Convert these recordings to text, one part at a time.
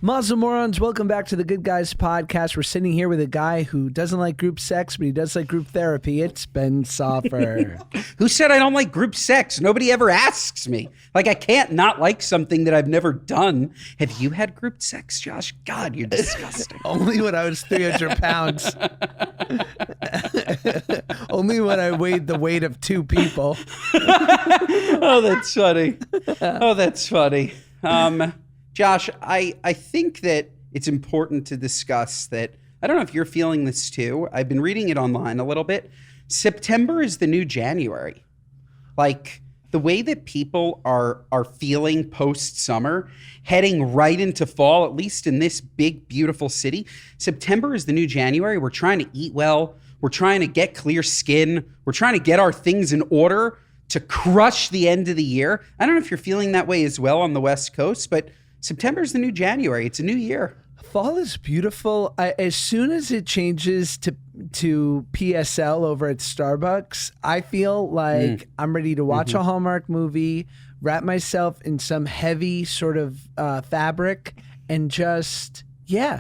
Mazel Morons, welcome back to the Good Guys podcast. We're sitting here with a guy who doesn't like group sex, but he does like group therapy. It's Ben Soffer. Who said I don't like group sex? Nobody ever asks me. Like, I can't not like something that I've never done. Have you had group sex, Josh? God, you're disgusting. Only when I was 300 pounds. Only when I weighed the weight of two people. Oh, that's funny. Oh, that's funny. Josh, I think that it's important to discuss that. I don't know if you're feeling this too. I've been reading it online a little bit. September is the new January. Like the way that people are feeling post-summer, heading right into fall, at least in this big, beautiful city. September is the new January. We're trying to eat well. We're trying to get clear skin. We're trying to get our things in order to crush the end of the year. I don't know if you're feeling that way as well on the West Coast, but September is the new January. It's a new year. Fall is beautiful. As soon as it changes to PSL over at Starbucks, I feel like I'm ready to watch a Hallmark movie, wrap myself in some heavy sort of fabric, and just,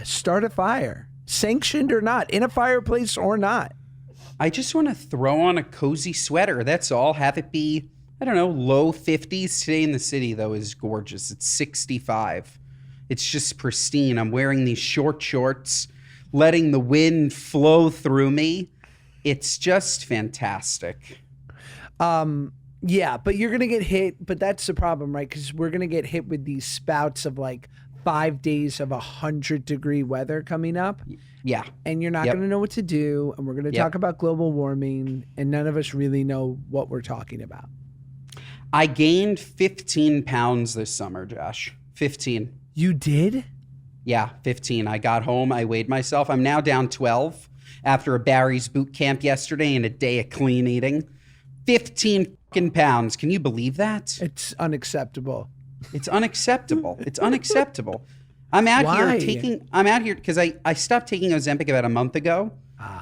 start a fire. Sanctioned or not, in a fireplace or not. I just want to throw on a cozy sweater. That's all. Have it be, I don't know, low 50s. Today in the city, though, is gorgeous. It's 65. It's just pristine. I'm wearing these short shorts, letting the wind flow through me. It's just fantastic. Yeah, but you're going to get hit. But that's the problem, right? Because we're going to get hit with these spouts of like 5 days of 100-degree weather coming up. Yeah. And you're not going to know what to do. And we're going to talk about global warming. And none of us really know what we're talking about. I gained 15 pounds this summer, Josh. 15. You did? Yeah, 15. I got home. I weighed myself. I'm now down 12 after a Barry's boot camp yesterday and a day of clean eating. 15 fucking pounds. Can you believe that? It's unacceptable. It's unacceptable. It's unacceptable. I'm out here because I stopped taking Ozempic about a month ago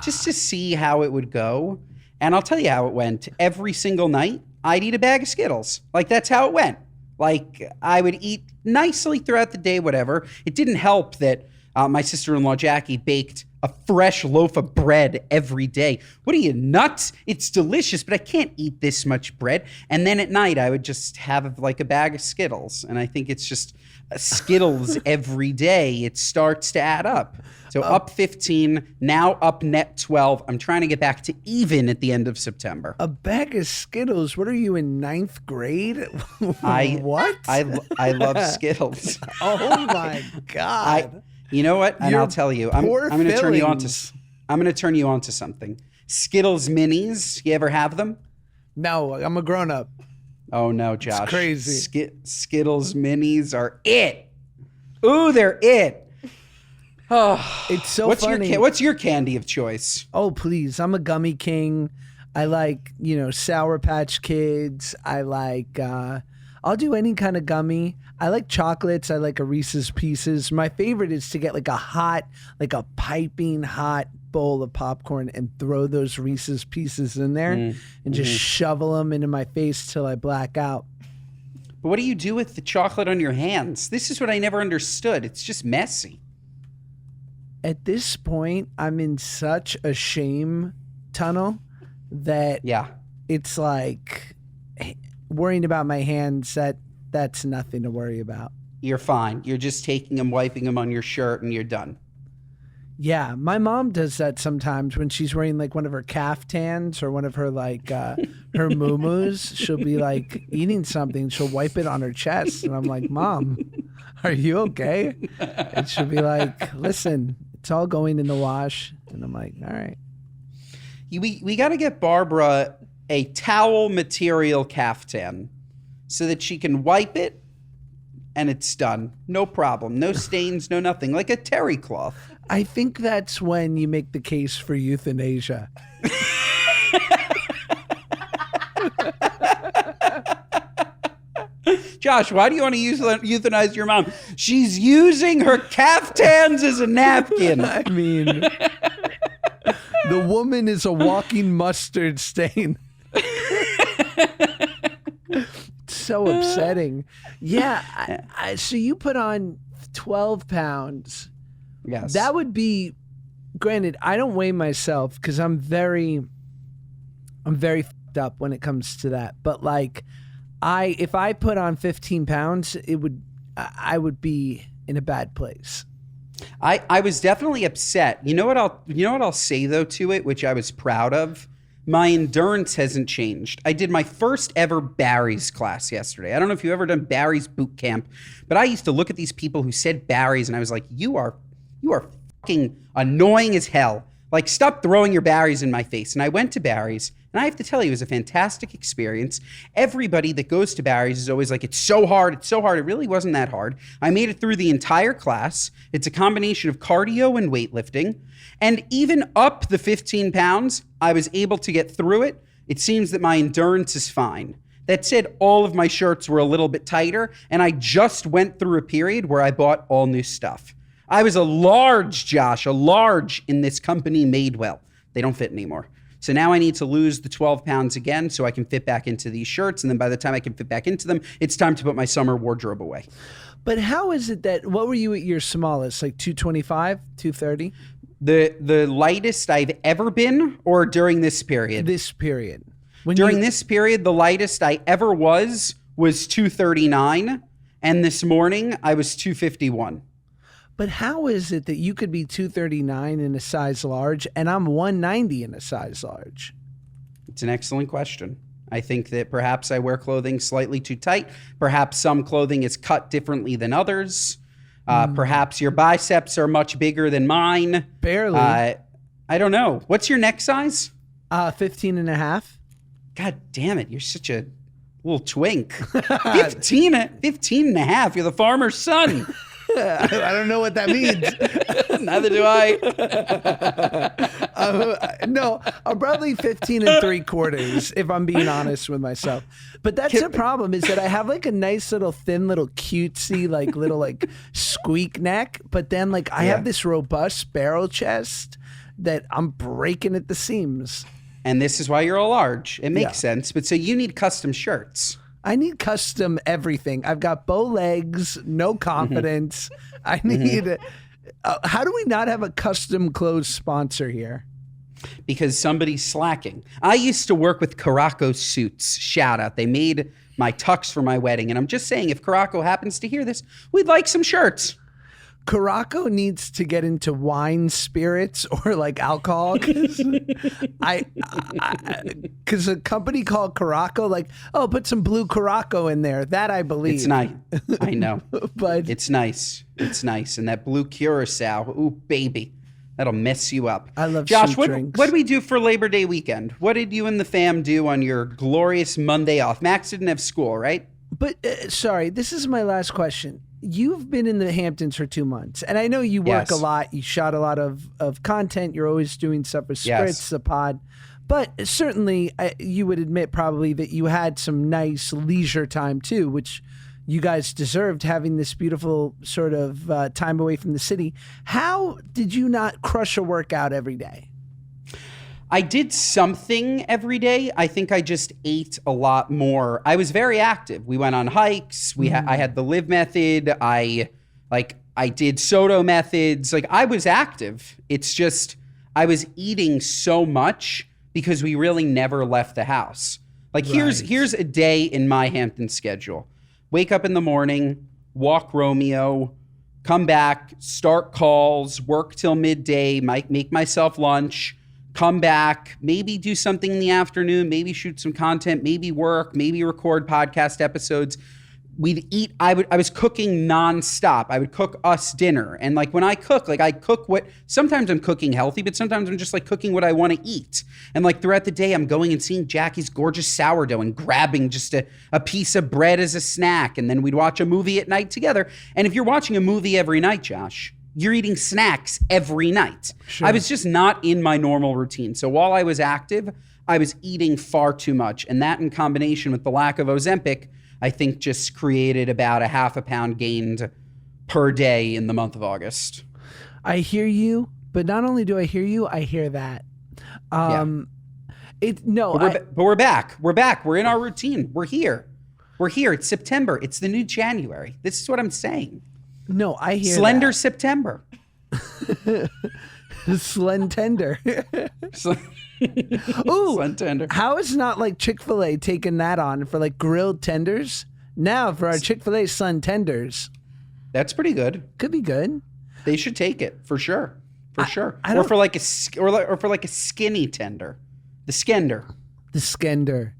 just to see how it would go. And I'll tell you how it went. Every single night, I'd eat a bag of Skittles. Like, that's how it went. Like, I would eat nicely throughout the day, whatever. It didn't help that my sister-in-law, Jackie, baked a fresh loaf of bread every day. What are you, nuts? It's delicious, but I can't eat this much bread. And then at night, I would just have like a bag of Skittles. And I think it's just Skittles every day. It starts to add up. So up 15, now up net 12. I'm trying to get back to even at the end of September. A bag of Skittles? What are you, in 9th grade? What? I love Skittles. Oh my God. You know what? And I'll tell you, I'm going to turn you on to. I'm going to turn you on to something. Skittles minis. You ever have them? No, I'm a grown up. Oh no, Josh! It's crazy. Skittles minis are it. Ooh, they're it. Oh, it's so funny. What's your candy of choice? Oh please, I'm a gummy king. I like Sour Patch Kids. I like. I'll do any kind of gummy. I like chocolates. I like a Reese's Pieces. My favorite is to get like a piping hot bowl of popcorn and throw those Reese's Pieces in there and just shovel them into my face till I black out. But what do you do with the chocolate on your hands? This is what I never understood. It's just messy. At this point, I'm in such a shame tunnel that it's like worrying about my hands, that's nothing to worry about. You're fine. You're just taking them, wiping them on your shirt, and you're done. Yeah, my mom does that sometimes when she's wearing like one of her caftans or one of her like her muumuus. She'll be like eating something. She'll wipe it on her chest, and I'm like, Mom, are you okay? And she'll be like, listen, it's all going in the wash. And I'm like, all right. We got to get Barbara a towel material caftan so that she can wipe it and it's done. No problem. No stains, no nothing. Like a terry cloth. I think that's when you make the case for euthanasia. Josh, why do you want to euthanize your mom? She's using her caftans as a napkin. I mean, the woman is a walking mustard stain. So upsetting. Yeah. So you put on 12 pounds. Yes. That would be, granted, I don't weigh myself because I'm very fucked up when it comes to that. But like, if I put on 15 pounds, I would be in a bad place. I was definitely upset. You know what I'll say though to it, which I was proud of? My endurance hasn't changed. I did my first ever Barry's class yesterday. I don't know if you've ever done Barry's boot camp, but I used to look at these people who said Barry's and I was like, you are fucking annoying as hell. Like, stop throwing your Barry's in my face. And I went to Barry's, and I have to tell you, it was a fantastic experience. Everybody that goes to Barry's is always like, it's so hard, it's so hard. It really wasn't that hard. I made it through the entire class. It's a combination of cardio and weightlifting. And even up the 15 pounds, I was able to get through it. It seems that my endurance is fine. That said, all of my shirts were a little bit tighter, and I just went through a period where I bought all new stuff. I was a large, Josh, a large in this company Madewell. They don't fit anymore. So now I need to lose the 12 pounds again so I can fit back into these shirts. And then by the time I can fit back into them, it's time to put my summer wardrobe away. But how is it that, what were you at your smallest, like 225, 230? The lightest I've ever been, or during this period? This period. During this period, the lightest I ever was 239. And this morning I was 251. But how is it that you could be 239 in a size large and I'm 190 in a size large? It's an excellent question. I think that perhaps I wear clothing slightly too tight. Perhaps some clothing is cut differently than others. Perhaps your biceps are much bigger than mine. Barely. I don't know. What's your neck size? 15 and a half. God damn it. You're such a little twink. 15 and a half. You're the farmer's son. I don't know what that means. Neither do I. No, I'm probably 15 and 3/4, if I'm being honest with myself. But that's the problem, is that I have like a nice little thin little cutesy little squeak neck, but then I have this robust barrel chest that I'm breaking at the seams. And this is why you're a large. It makes sense. But so you need custom shirts. I need custom everything. I've got bow legs, no confidence. I need. How do we not have a custom clothes sponsor here? Because somebody's slacking. I used to work with Caraco Suits. Shout out. They made my tux for my wedding. And I'm just saying, if Caraco happens to hear this, we'd like some shirts. Caraco needs to get into wine, spirits, or alcohol, because a company called Caraco, put some blue Caraco in there. That I believe. It's nice. I know. But it's nice. It's nice. And that blue Curacao, ooh, baby, that'll mess you up. I love Josh, what drinks. did we do for Labor Day weekend? What did you and the fam do on your glorious Monday off? Max didn't have school, right? But sorry, this is my last question. You've been in the Hamptons for 2 months, and I know you work a lot. You shot a lot of content. You're always doing stuff with Spritz, the pod. But certainly you would admit probably that you had some nice leisure time too, which you guys deserved, having this beautiful sort of time away from the city. How did you not crush a workout every day? I did something every day. I think I just ate a lot more. I was very active. We went on hikes. I had the live method. I did Soto methods. I was active. It's just I was eating so much because we really never left the house. Here's a day in my Hampton schedule. Wake up in the morning, walk Romeo, come back, start calls, work till midday, make myself lunch, come back, maybe do something in the afternoon, maybe shoot some content, maybe work, maybe record podcast episodes. We'd eat. I was cooking nonstop. I would cook us dinner. And when I cook, I cook sometimes I'm cooking healthy, but sometimes I'm just cooking what I want to eat. And throughout the day, I'm going and seeing Jackie's gorgeous sourdough and grabbing just a piece of bread as a snack. And then we'd watch a movie at night together. And if you're watching a movie every night, Josh, you're eating snacks every night. Sure. I was just not in my normal routine. So while I was active, I was eating far too much. And that in combination with the lack of Ozempic, I think just created about a half a pound gained per day in the month of August. I hear you, but not only do I hear you, I hear that. But we're back. We're back. We're in our routine. We're here. It's September. It's the new January. This is what I'm saying. No, I hear Slender that. September. Slen-tember. Ooh, Slen-tember. how is not like Chick-fil-A taking that on for like grilled tenders? Now for our Chick-fil-A Slen-tenders. That's pretty good. Could be good. They should take it for sure. I Or for like a skinny tender. The Skender. The Skender.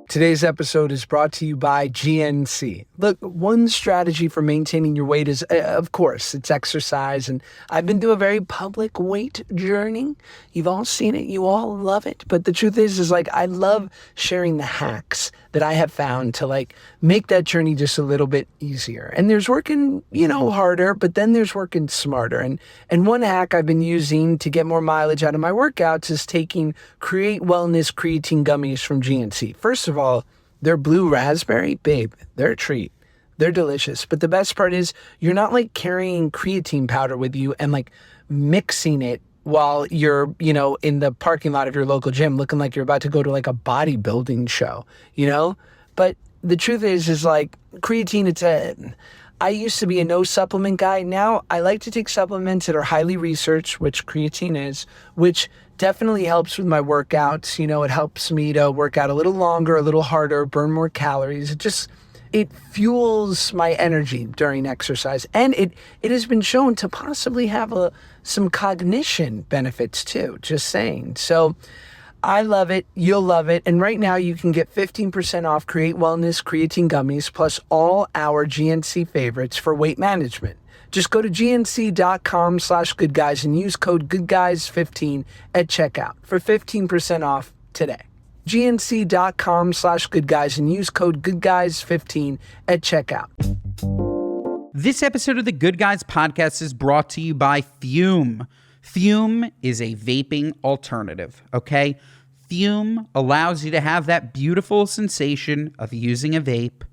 Today's episode is brought to you by GNC. Look, one strategy for maintaining your weight is, of course, it's exercise. And I've been through a very public weight journey. You've all seen it. You all love it. But the truth is like, I love sharing the hacks that I have found to like make that journey just a little bit easier. And there's working, harder, but then there's working smarter. And one hack I've been using to get more mileage out of my workouts is taking Create Wellness creatine gummies from GNC. First of all, they're blue raspberry, babe, they're a treat. They're delicious. But the best part is you're not like carrying creatine powder with you and like mixing it while you're, in the parking lot of your local gym looking like you're about to go to like a bodybuilding show, But the truth is like creatine, I used to be a no supplement guy. Now I like to take supplements that are highly researched, which creatine is, which definitely helps with my workouts. It helps me to work out a little longer, a little harder, burn more calories. It fuels my energy during exercise. And it has been shown to possibly have some cognition benefits too, just saying. So I love it. You'll love it. And right now you can get 15% off Create Wellness creatine gummies plus all our GNC favorites for weight management. Just go to gnc.com/goodguys and use code goodguys15 at checkout for 15% off today. gnc.com/goodguys and use code goodguys15 at checkout. This episode of the Good Guys podcast is brought to you by Fume. Fume is a vaping alternative, okay? Fume allows you to have that beautiful sensation of using a vape,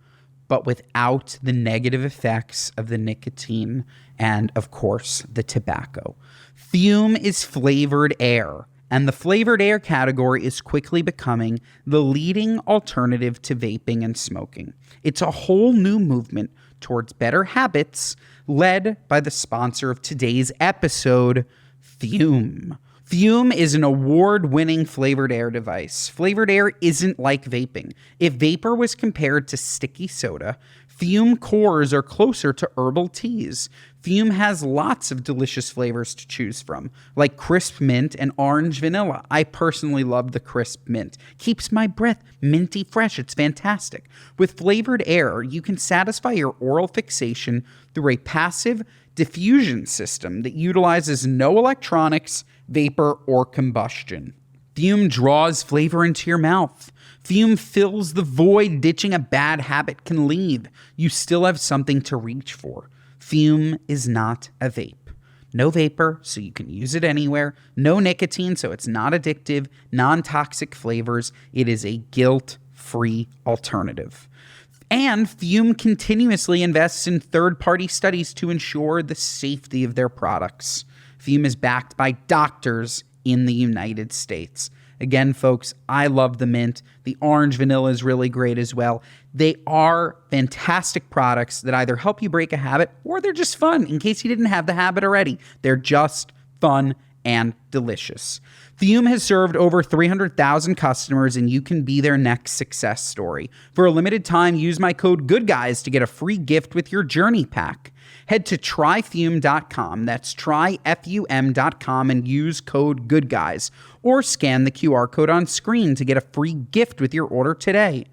but without the negative effects of the nicotine and, of course, the tobacco. Fume is flavored air, and the flavored air category is quickly becoming the leading alternative to vaping and smoking. It's a whole new movement towards better habits, led by the sponsor of today's episode, Fume. Fume is an award-winning flavored air device. Flavored air isn't like vaping. If vapor was compared to sticky soda, Fume cores are closer to herbal teas. Fume has lots of delicious flavors to choose from, like crisp mint and orange vanilla. I personally love the crisp mint. Keeps my breath minty fresh. It's fantastic. With flavored air, you can satisfy your oral fixation through a passive diffusion system that utilizes no electronics, vapor, or combustion. Fume draws flavor into your mouth. Fume fills the void ditching a bad habit can leave. You still have something to reach for. Fume is not a vape. No vapor, so you can use it anywhere. No nicotine, so it's not addictive. Non-toxic flavors. It is a guilt-free alternative. And Fume continuously invests in third-party studies to ensure the safety of their products. Fume is backed by doctors in the United States. Again, folks, I love the mint. The orange vanilla is really great as well. They are fantastic products that either help you break a habit or they're just fun in case you didn't have the habit already. They're just fun and delicious. Fume has served over 300,000 customers, and you can be their next success story. For a limited time, use my code GOODGUYS to get a free gift with your Journey Pack. Head to tryfume.com, that's tryfum.com, and use code GOODGUYS, or scan the QR code on screen to get a free gift with your order today.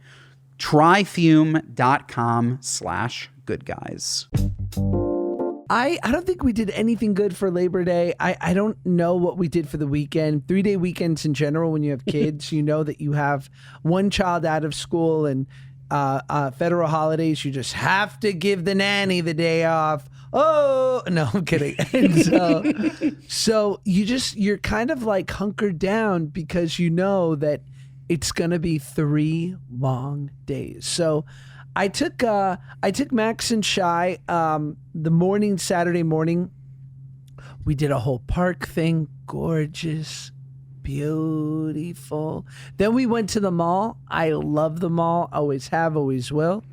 tryfume.com/goodguys. I don't think we did anything good for Labor Day. I don't know what we did for the weekend. 3-day weekends in general, when you have kids, you know that you have one child out of school, and federal holidays, you just have to give the nanny the day off. Oh, no, I'm kidding. And so you're kind of like hunkered down because you know that it's going to be 3 long days. So I took Max and Shy the Saturday morning. We did a whole park thing, gorgeous, beautiful. Then we went to the mall. I love the mall, always have, always will.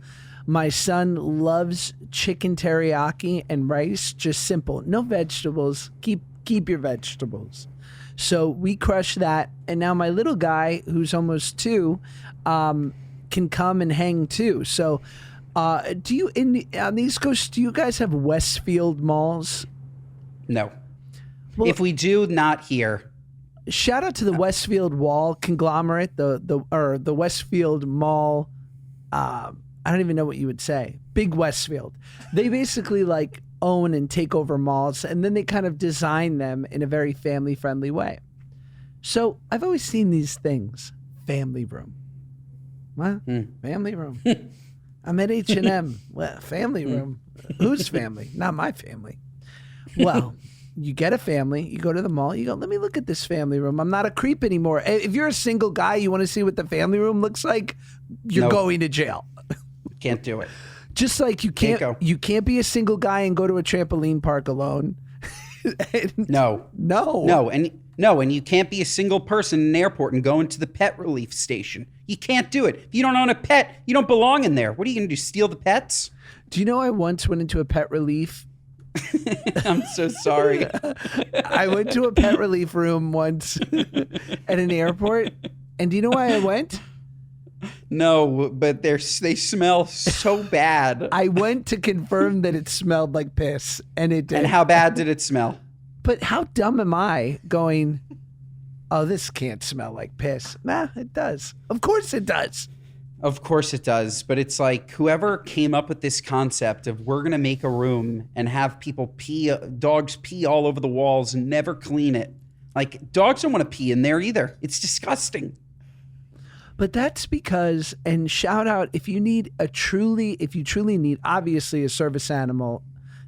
My son loves chicken teriyaki and rice, just simple. No vegetables. Keep your vegetables. So we crush that. And now my little guy, who's almost 2, can come and hang too. So on the East Coast, do you guys have Westfield malls? No. Well, if we do, not here. Shout out to the Westfield Wall conglomerate, the Westfield Mall. I don't even know what you would say. Big Westfield. They basically like own and take over malls, and then they kind of design them in a very family-friendly way. So I've always seen these things. Family room. What? Family room. I'm at H&M. Well, family room. Whose family? Not my family. Well, you get a family, you go to the mall, you go, let me look at this family room. I'm not a creep anymore. If you're a single guy, you want to see what the family room looks like, you're going to jail. Can't do it. Just like you can't be a single guy and go to a trampoline park alone. No. And you can't be a single person in an airport and go into the pet relief station. You can't do it. If you don't own a pet, you don't belong in there. What are you going to do, steal the pets? Do you know I once went into a pet relief? I'm so sorry. I went to a pet relief room once at an airport. And do you know why I went? No, but they smell so bad. I went to confirm that it smelled like piss, and it did. And how bad did it smell? But how dumb am I going, oh, this can't smell like piss? Nah, it does. Of course it does. Of course it does. But it's like whoever came up with this concept of we're going to make a room and have people dogs pee all over the walls and never clean it. Like, dogs don't want to pee in there either. It's disgusting. But that's because, and shout out, if you truly need, obviously, a service animal,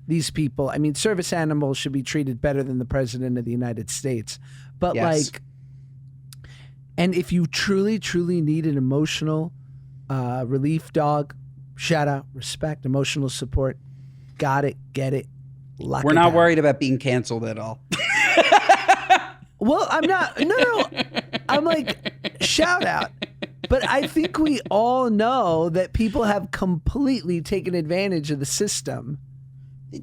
these people, I mean, service animals should be treated better than the president of the United States. But yes. and if you truly, truly need an emotional relief dog, shout out, respect, emotional support, got it, get it, lock We're it not down. worried about being canceled at all. Well, I'm not. No. I'm like, shout out. But I think we all know that people have completely taken advantage of the system.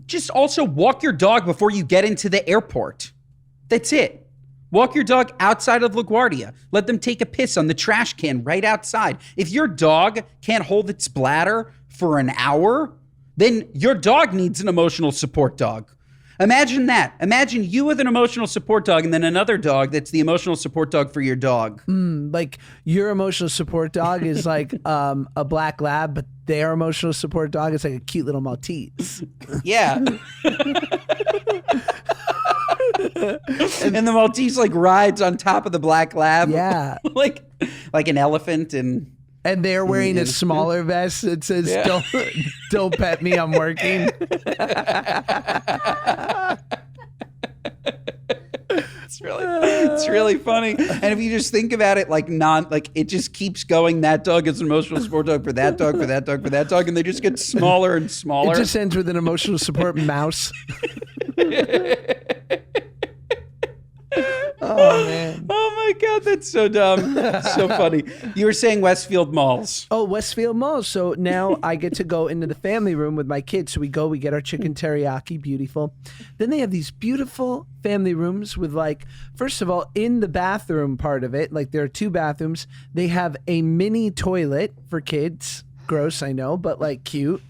Just also walk your dog before you get into the airport. That's it. Walk your dog outside of LaGuardia. Let them take a piss on the trash can right outside. If your dog can't hold its bladder for an hour, then your dog needs an emotional support dog. Imagine that. Imagine you with an emotional support dog and then another dog that's the emotional support dog for your dog. Like your emotional support dog is like a black lab, but their emotional support dog is like a cute little Maltese. Yeah. And the Maltese like rides on top of the black lab. Yeah. like an elephant and they're wearing a smaller vest that says, don't pet me, I'm working. It's really funny. And if you just think about it, it just keeps going. That dog is an emotional support dog for that dog, for that dog, for that dog. And they just get smaller and smaller. It just ends with an emotional support mouse. Oh, man. Oh, my God. That's so dumb. So funny. You were saying Westfield malls. Oh, Westfield Mall. So now I get to go into the family room with my kids. So we get our chicken teriyaki, beautiful. Then they have these beautiful family rooms with first of all, in the bathroom part of it, there are 2 bathrooms. They have a mini toilet for kids. Gross, I know, but cute.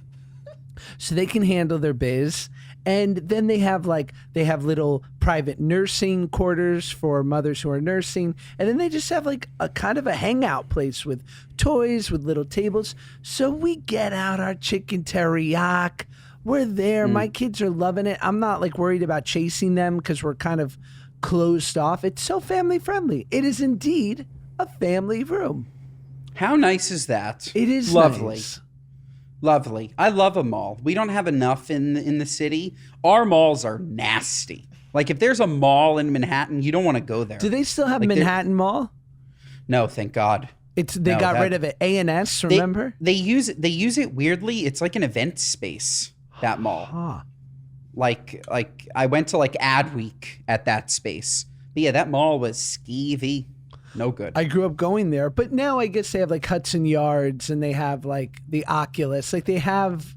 So they can handle their biz. And then they have little private nursing quarters for mothers who are nursing. And then they just have a kind of a hangout place with toys, with little tables. So we get out our chicken teriyaki. We're there. My kids are loving it. I'm not worried about chasing them because we're kind of closed off. It's so family friendly. It is indeed a family room. How nice is that? It is lovely. Nice. Lovely. I love a mall. We don't have enough in the city. Our malls are nasty. If there's a mall in Manhattan, you don't want to go there. Do they still have Manhattan Mall? No, thank God. They got rid of it. A&S, remember? They use it weirdly. It's like an event space, that mall. Huh. I went to Adweek at that space. But yeah, that mall was skeevy. No good. I grew up going there, but now I guess they have like Hudson Yards and they have like the Oculus. Like they have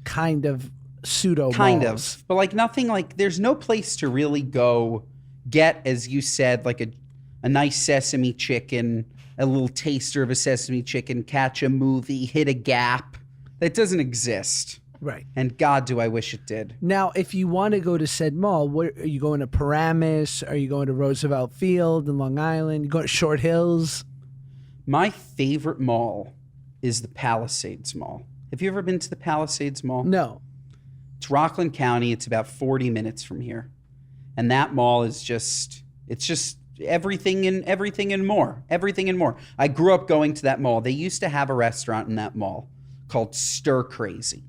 kind of pseudo malls. But like nothing like there's no place to really go get, as you said, like a nice sesame chicken, a little taster of a sesame chicken, catch a movie, hit a Gap. That doesn't exist. Right. And God, do I wish it did. Now, if you want to go to said mall, where are you going to Paramus? Are you going to Roosevelt Field in Long Island? You going to Short Hills? My favorite mall is the Palisades Mall. Have you ever been to the Palisades Mall? No. It's Rockland County. It's about 40 minutes from here. And that mall is just everything and more. Everything and more. I grew up going to that mall. They used to have a restaurant in that mall called Stir Crazy.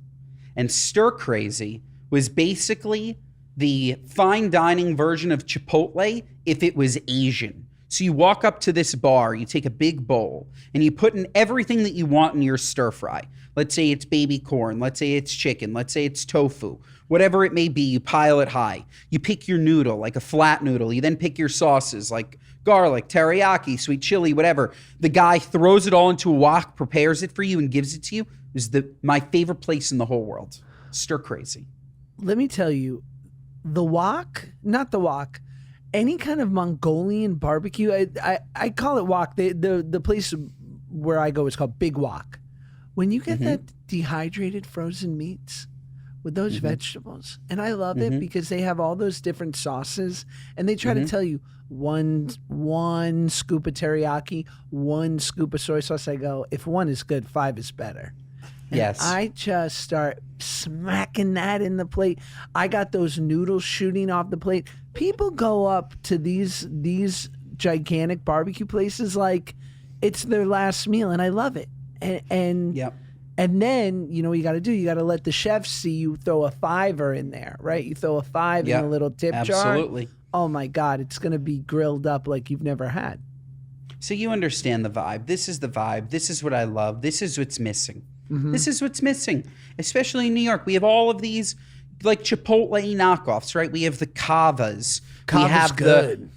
And Stir Crazy was basically the fine dining version of Chipotle if it was Asian. So you walk up to this bar, you take a big bowl, and you put in everything that you want in your stir fry. Let's say it's baby corn. Let's say it's chicken. Let's say it's tofu. Whatever it may be, you pile it high. You pick your noodle, like a flat noodle. You then pick your sauces, like garlic, teriyaki, sweet chili, whatever. The guy throws it all into a wok, prepares it for you, and gives it to you. Is my favorite place in the whole world. Stir Crazy. Let me tell you, not the wok, any kind of Mongolian barbecue, I call it wok. The place where I go is called Big Wok. When you get that dehydrated frozen meats with those vegetables, and I love it because they have all those different sauces, and they try to tell you one scoop of teriyaki, one scoop of soy sauce. I go, if one is good, 5 is better. And yes. I just start smacking that in the plate. I got those noodles shooting off the plate. People go up to these gigantic barbecue places like it's their last meal, and I love it. And then, you know what you got to do? You got to let the chefs see you throw a $5 in there, right? You throw a 5 in a little tip jar. Absolutely. Oh, my God. It's going to be grilled up like you've never had. So you understand the vibe. This is the vibe. This is what I love. This is what's missing. This is what's missing, especially in New York. We have all of these like Chipotle knockoffs, right? We have the Kavas. Kava's good.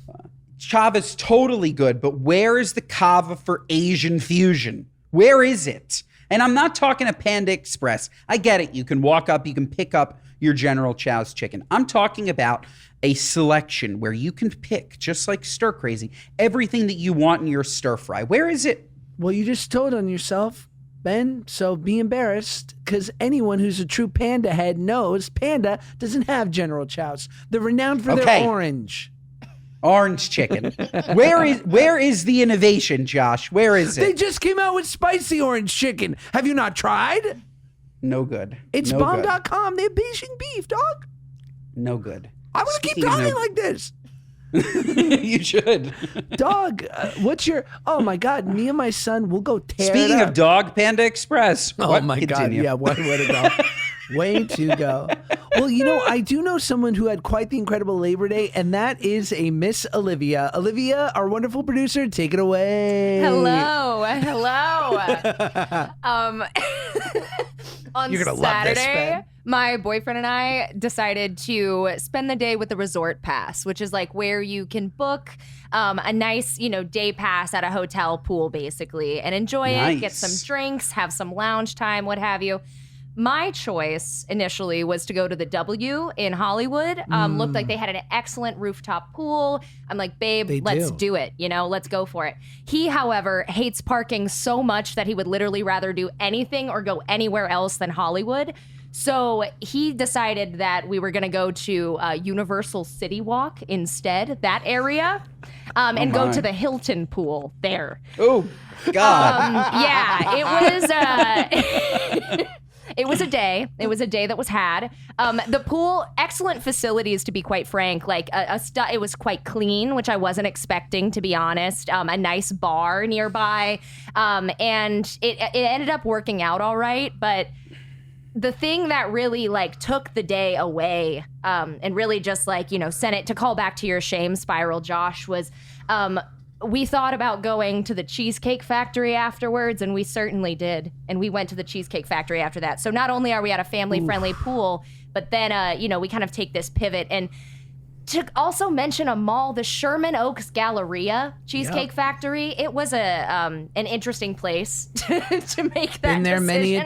Kava's totally good, but where is the Kava for Asian fusion? Where is it? And I'm not talking a Panda Express. I get it. You can walk up, you can pick up your General Chow's chicken. I'm talking about a selection where you can pick, just like Stir Crazy, everything that you want in your stir fry. Where is it? Well, you just told on yourself, Ben, so be embarrassed, because anyone who's a true Panda head knows Panda doesn't have General Chow's. They're renowned for their orange. Orange chicken. Where is the innovation, Josh? Where is it? They just came out with spicy orange chicken. Have you not tried? No good. It's no bomb.com. They have Beijing beef, dog. No good. I'm going to keep talking like this. You should. Dog, what's your... Oh, my God. Me and my son, we'll go tear Speaking it up. of dog, Panda Express. Oh, my God. Yeah, way to go. Way to go. Well, you know, I do know someone who had quite the incredible Labor Day, and that is a Miss Olivia. Olivia, our wonderful producer, take it away. Hello. On You're gonna love Saturday, this, Ben. my boyfriend and I decided to spend the day with the resort pass, which is like where you can book a nice, day pass at a hotel pool, basically, and enjoy it, get some drinks, have some lounge time, what have you. My choice initially was to go to the W in Hollywood. Looked like they had an excellent rooftop pool. I'm like, babe, let's do it. Let's go for it. He, however, hates parking so much that he would literally rather do anything or go anywhere else than Hollywood. So he decided that we were going to go to Universal City Walk instead, that area, and go to the Hilton pool there. Oh, God. Yeah, it was... It was a day. It was a day that was had. The pool, excellent facilities, to be quite frank. Like it was quite clean, which I wasn't expecting, to be honest. A nice bar nearby, and it ended up working out all right. But the thing that really took the day away, and really just sent it to call back to your shame spiral, Josh, was. We thought about going to the Cheesecake Factory afterwards, and we certainly did. And we went to the Cheesecake Factory after that. So not only are we at a family-friendly pool, but then, we kind of take this pivot. And to also mention a mall, the Sherman Oaks Galleria Cheesecake Factory. It was an interesting place to make that Been there decision. many a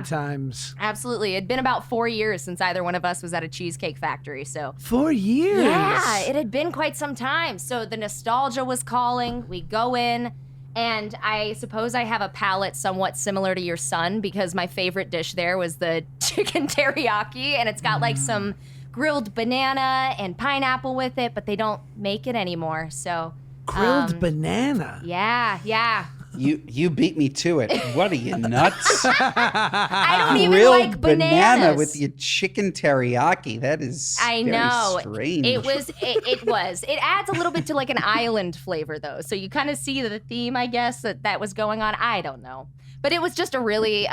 times. Absolutely. It'd been about 4 years since either one of us was at a Cheesecake Factory. So 4 years? Yeah, it had been quite some time. So the nostalgia was calling. We go in, and I suppose I have a palate somewhat similar to your son, because my favorite dish there was the chicken teriyaki, and it's got like some grilled banana and pineapple with it, but they don't make it anymore. So grilled banana. Yeah. You beat me to it. What are you, nuts? I don't even Grilled like bananas. banana with your chicken teriyaki. That is very strange. It was. It adds a little bit to like an island flavor, though. So you kind of see the theme, I guess, that was going on. I don't know. But it was just a really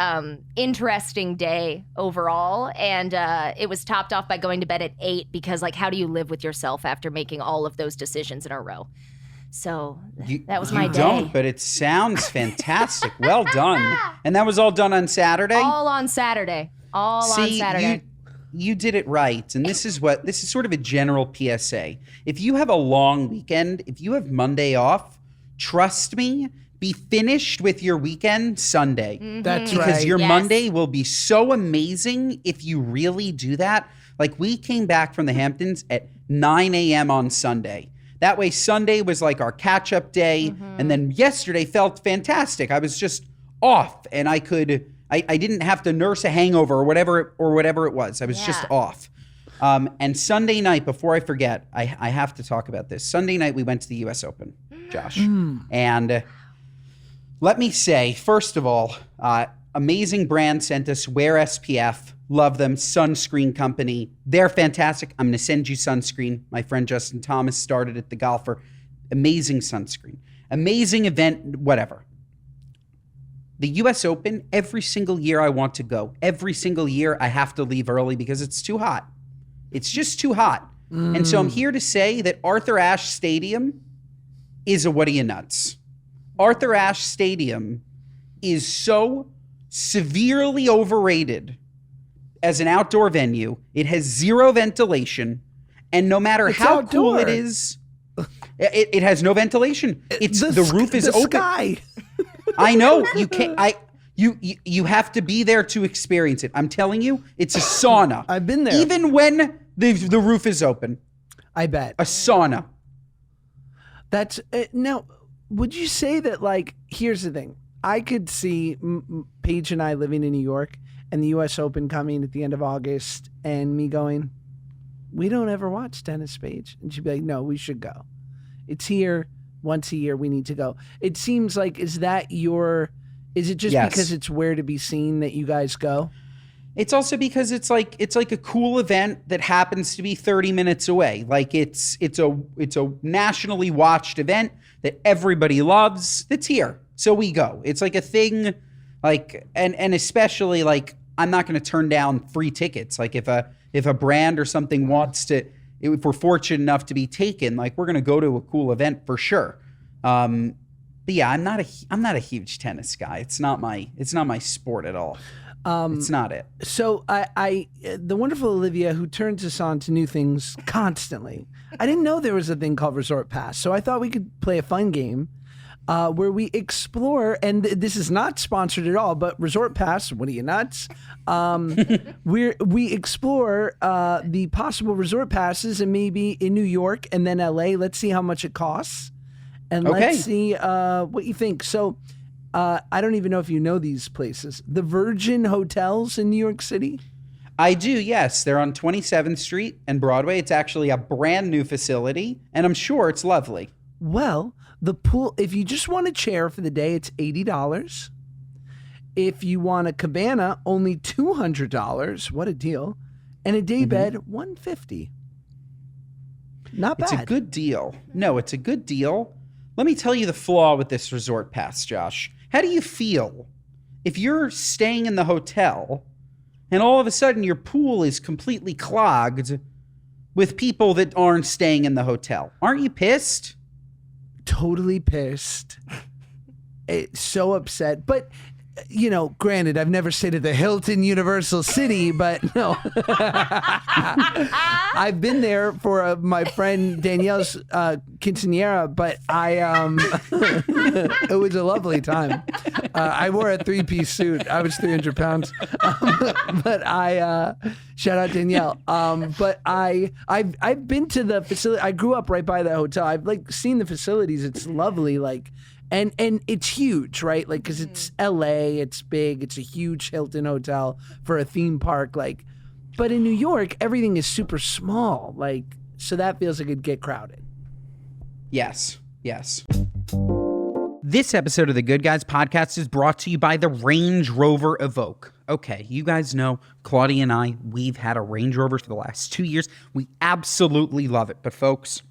interesting day overall. And it was topped off by going to bed at 8, because, like, how do you live with yourself after making all of those decisions in a row? So that was my day. You don't, but it sounds fantastic. Well done. And that was all done on Saturday? All on Saturday. On Saturday. You did it right. And this is sort of a general PSA. If you have a long weekend, if you have Monday off, trust me, be finished with your weekend Sunday. Mm-hmm. That's right. Because your Monday will be so amazing if you really do that. Like, we came back from the Hamptons at 9 a.m. on Sunday. That way, Sunday was like our catch-up day, and then yesterday felt fantastic. I was just off, and I didn't have to nurse a hangover or whatever it was. I was just off. And Sunday night, before I forget, I have to talk about this. Sunday night, we went to the U.S. Open, Josh, and let me say, first of all, amazing brand sent us Wear SPF. Love them. Sunscreen company. They're fantastic. I'm going to send you sunscreen. My friend Justin Thomas started at The Golfer. Amazing sunscreen. Amazing event, whatever. The U.S. Open, every single year I want to go. Every single year I have to leave early because it's too hot. It's just too hot. And so I'm here to say that Arthur Ashe Stadium is a what are you nuts. Arthur Ashe Stadium is so severely overrated as an outdoor venue. It has zero ventilation, and no matter how cool it is, it has no ventilation. The roof is open. Sky. I know you can't. You have to be there to experience it. I'm telling you, it's a sauna. I've been there. Even when the roof is open. I bet. A sauna. That's now. Would you say that, like, here's the thing? I could see Paige and I living in New York and the U.S. Open coming at the end of August, and me going, we don't ever watch tennis, Paige. And she'd be like, no, we should go. It's here once a year. We need to go. It seems like, is it just because it's where to be seen that you guys go? It's also because it's like a cool event that happens to be 30 minutes away. Like, it's a nationally watched event that everybody loves that's here. So we go. It's like a thing, like, and especially, like, I'm not going to turn down free tickets. Like, if a brand or something wants to, if we're fortunate enough to be taken, like, we're going to go to a cool event for sure. But yeah, I'm not a huge tennis guy. It's not my sport at all. It's not it. So I the wonderful Olivia, who turns us on to new things constantly. I didn't know there was a thing called Resort Pass, so I thought we could play a fun game where we explore, and this is not sponsored at all, but Resort Pass, what are you, nuts? We explore the possible resort passes, and maybe in New York and then LA. Let's see how much it costs, and let's see what you think. So I don't even know if you know these places. The Virgin Hotels in New York City? I do, yes. They're on 27th Street and Broadway. It's actually a brand new facility, and I'm sure it's lovely. Well, the pool, if you just want a chair for the day, it's $80. If you want a cabana, only $200. What a deal. And a day bed, $150. Not bad. It's a good deal. No, it's a good deal. Let me tell you the flaw with this resort pass, Josh. How do you feel if you're staying in the hotel and all of a sudden your pool is completely clogged with people that aren't staying in the hotel? Aren't you pissed? Totally pissed. It's so upset. But granted, I've never stayed at the Hilton Universal City, but no. I've been there for my friend Danielle's quinceañera, but it was a lovely time. I wore a 3-piece suit. I was 300 pounds. But shout out Danielle. But I've been to the facility. I grew up right by the hotel. I've seen the facilities. It's lovely. And it's huge, right? Because it's LA, it's big, it's a huge Hilton hotel for a theme park. But in New York, everything is super small. So that feels like it'd get crowded. Yes. This episode of the Good Guys podcast is brought to you by the Range Rover Evoque. Okay, you guys know Claudia and I, we've had a Range Rover for the last 2 years. We absolutely love it. But folks,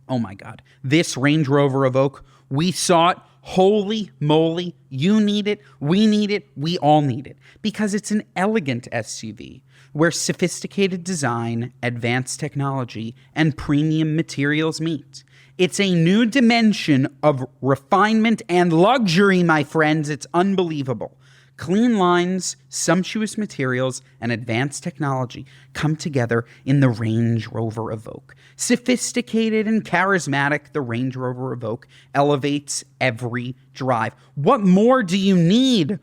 oh my God, this Range Rover Evoque, we saw it. Holy moly, you need it, we all need it. Because it's an elegant SUV where sophisticated design, advanced technology, and premium materials meet. It's a new dimension of refinement and luxury, my friends. It's unbelievable. Clean lines, sumptuous materials, and advanced technology come together in the Range Rover Evoque. Sophisticated and charismatic, the Range Rover Evoque elevates every drive. What more do you need?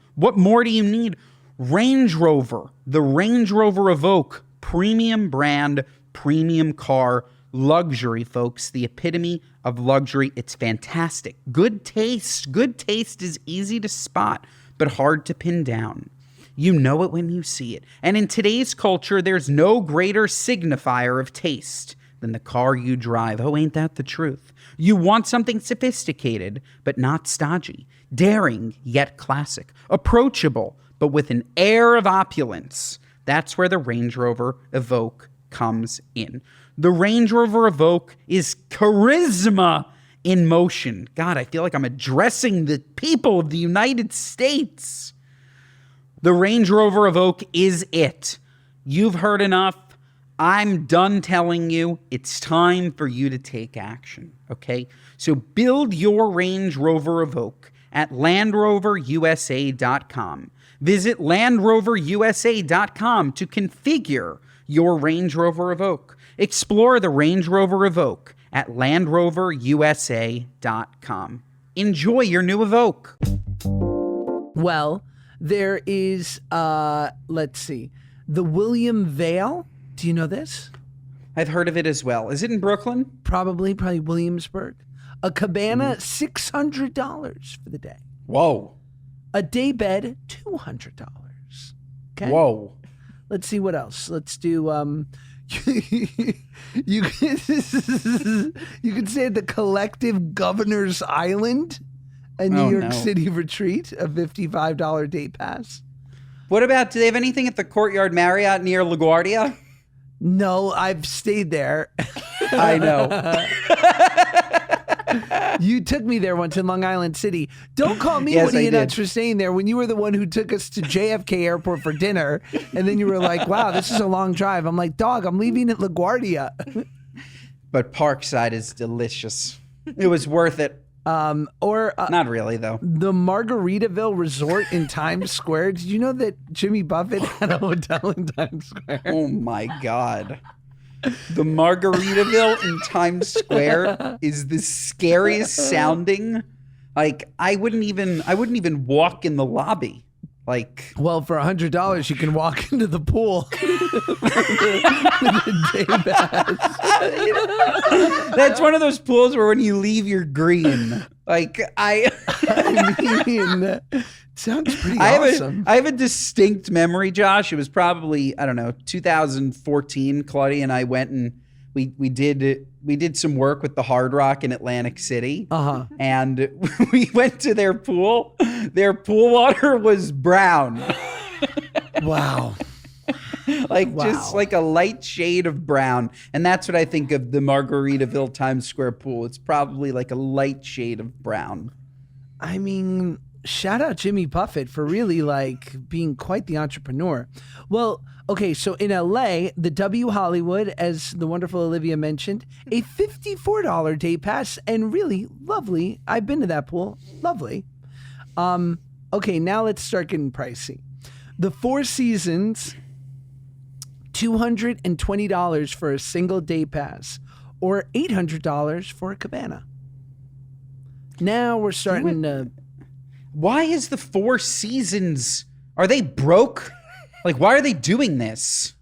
Range Rover, the Range Rover Evoque, premium brand, premium car, luxury, folks, the epitome of luxury. It's fantastic. Good taste. Good taste is easy to spot, but hard to pin down. You know it when you see it. And in today's culture, there's no greater signifier of taste than the car you drive. Oh, ain't that the truth? You want something sophisticated, but not stodgy. Daring, yet classic. Approachable, but with an air of opulence. That's where the Range Rover Evoque comes in. The Range Rover Evoque is charisma in motion. God, I feel like I'm addressing the people of the United States. The Range Rover Evoque is it. You've heard enough. I'm done telling you. It's time for you to take action, okay? So build your Range Rover Evoque at LandRoverUSA.com. Visit LandRoverUSA.com to configure your Range Rover Evoque. Explore the Range Rover Evoque at LandRoverUSA.com. Enjoy your new Evoque. Well, there is, let's see, the William Vale. Do you know this? I've heard of it as well. Is it in Brooklyn? Probably Williamsburg. A cabana, $600 for the day. Whoa. A day bed, $200. Okay. Whoa. Let's see what else. Let's do, you can stay at the Collective Governor's Island, a New York City retreat, a $55 day pass. What about, do they have anything at the Courtyard Marriott near LaGuardia? No, I've stayed there. I know. You took me there once in Long Island City. Don't call me Woody nuts for staying there when you were the one who took us to JFK Airport for dinner. And then you were like, wow, this is a long drive. I'm like, dog, I'm leaving at LaGuardia. But Parkside is delicious. It was worth it. Not really, though. The Margaritaville Resort in Times Square. Did you know that Jimmy Buffett had a hotel in Times Square? Oh, my God. The Margaritaville in Times Square is the scariest sounding. I wouldn't even walk in the lobby. Well, for $100, you can walk into the pool. That's one of those pools where when you leave, you're green. I mean, sounds pretty awesome. I have a distinct memory, Josh. It was probably, 2014. Claudia and I went and we did some work with the Hard Rock in Atlantic City. Uh-huh. And we went to their pool. Their pool water was brown. Wow. Just like a light shade of brown. And that's what I think of the Margaritaville Times Square pool. It's probably like a light shade of brown. I mean, shout out Jimmy Buffett for really being quite the entrepreneur. Well, okay, so in LA, the W Hollywood, as the wonderful Olivia mentioned, a $54 day pass and really lovely. I've been to that pool. Lovely. Okay, now let's start getting pricey. The Four Seasons, $220 for a single day pass, or $800 for a cabana. Now we're starting to. Why is the Four Seasons? Are they broke? Like, why are they doing this?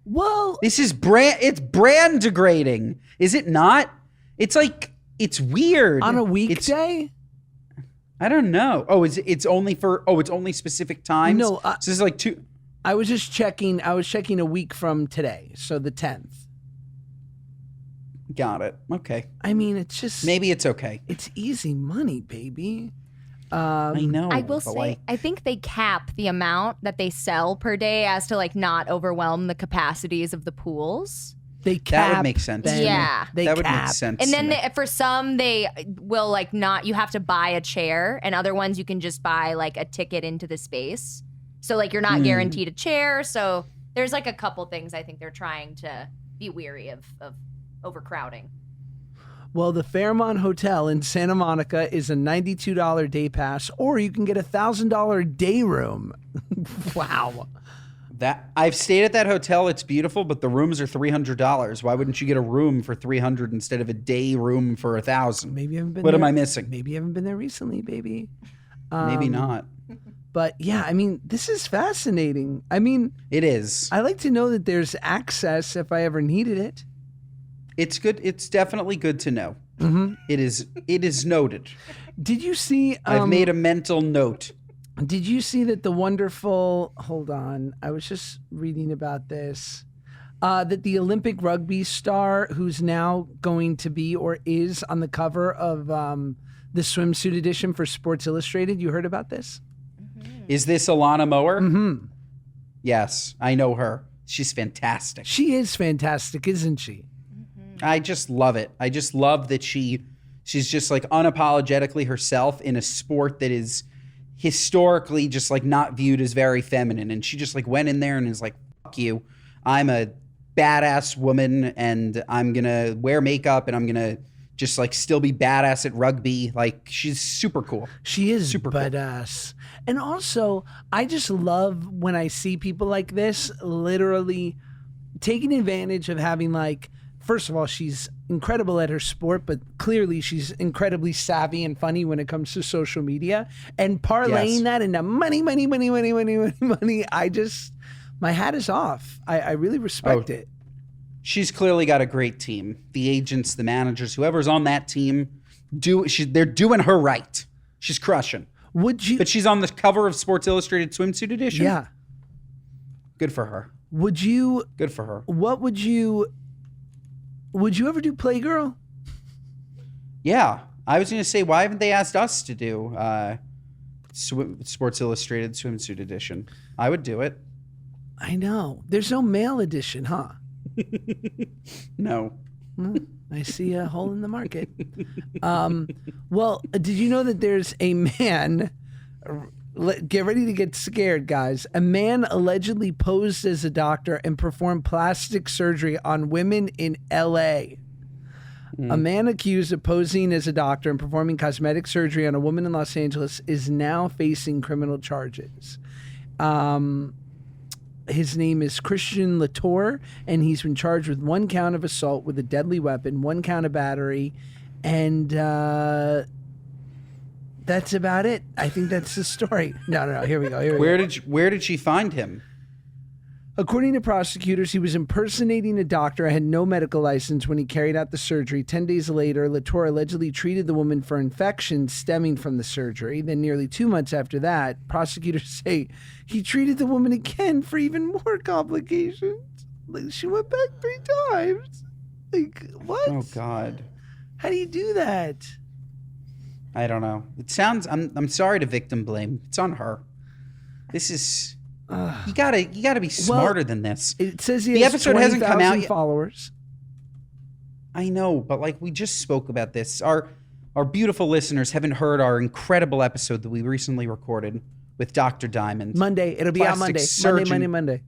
Well, This is it's brand degrading. Is it not? It's like, it's weird. on a It's- weekday? I don't know. Oh, it's only it's only specific times? No, so this is like two. I was just checking. I was checking a week from today, so the 10th. Got it. Okay. I mean, it's just Maybe it's okay. it's easy money, baby. I know. I will but say, like, I think they cap the amount that they sell per day as to like not overwhelm the capacities of the pools. They cap. that would make sense. them. Yeah. They that would cap. make sense. And to then me. for some, they will like not, you have to buy a chair, and other ones you can just buy like a ticket into the space. So like you're not guaranteed a chair. So there's like a couple things I think they're trying to be weary of overcrowding. Well, the Fairmont Hotel in Santa Monica is a $92 day pass, or you can get a $1,000 day room. Wow. That I've stayed at that hotel. It's beautiful, but the rooms are $300. Why wouldn't you get a room for $300 instead of a day room for $1,000? Maybe you haven't been What there. am I missing? Maybe you haven't been there recently, baby. Maybe not. But yeah, I mean, this is fascinating. I mean, It is. I like to know that there's access if I ever needed it. It's good. It's definitely good to know. Mm-hmm. It is. It is noted. Did you see? I've made a mental note. Did you see that the wonderful? Hold on, I was just reading about this. That the Olympic rugby star, who's now going to be or is on the cover of the swimsuit edition for Sports Illustrated. You heard about this? Is this Alana Mower? Mm-hmm. Yes, I know her. She's fantastic. She is fantastic, isn't she? I just love it. I just love that she's just like unapologetically herself in a sport that is historically just like not viewed as very feminine. And she just like went in there and is like, fuck you. I'm a badass woman and I'm going to wear makeup and I'm going to just like still be badass at rugby. Like she's super cool. She is Super cool. badass. And also, I just love when I see people like this literally taking advantage of having like, first of all, she's incredible at her sport, but clearly she's incredibly savvy and funny when it comes to social media. And parlaying Yes. that into money. I just, my hat is off. I really respect it. She's clearly got a great team. The agents, the managers, whoever's on that team, they're doing her right. She's crushing. Would you? But she's on the cover of Sports Illustrated Swimsuit Edition. Yeah. Good for her. Would you? Good for her. What would you? Would you ever do Playgirl? Yeah. I was going to say, why haven't they asked us to do Sports Illustrated Swimsuit Edition? I would do it. I know. There's no male edition, huh? No. I see a hole in the market. Well, did you know that there's a man? Get ready to get scared, guys. A man allegedly posed as a doctor and performed plastic surgery on women in L.A. A man accused of posing as a doctor and performing cosmetic surgery on a woman in Los Angeles is now facing criminal charges. His name is Christian Latour, and he's been charged with 1 count of assault with a deadly weapon, 1 count of battery, and that's about it. I think that's the story. No. Here we go. Where did she find him? According to prosecutors, he was impersonating a doctor and had no medical license when he carried out the surgery. 10 days later, Latour allegedly treated the woman for infections stemming from the surgery. Then nearly 2 months after that, prosecutors say he treated the woman again for even more complications. Like, she went back 3 times. Like, what? Oh, God. How do you do that? I don't know. It sounds. I'm sorry to victim blame. It's on her. This is. You gotta be smarter than this. It says he The has episode hasn't come out 20,000 yet. followers. I know, but like we just spoke about this. Our beautiful listeners haven't heard our incredible episode that we recently recorded with Dr. Diamond. Monday. It'll be out Plastic Monday. surgeon. Monday.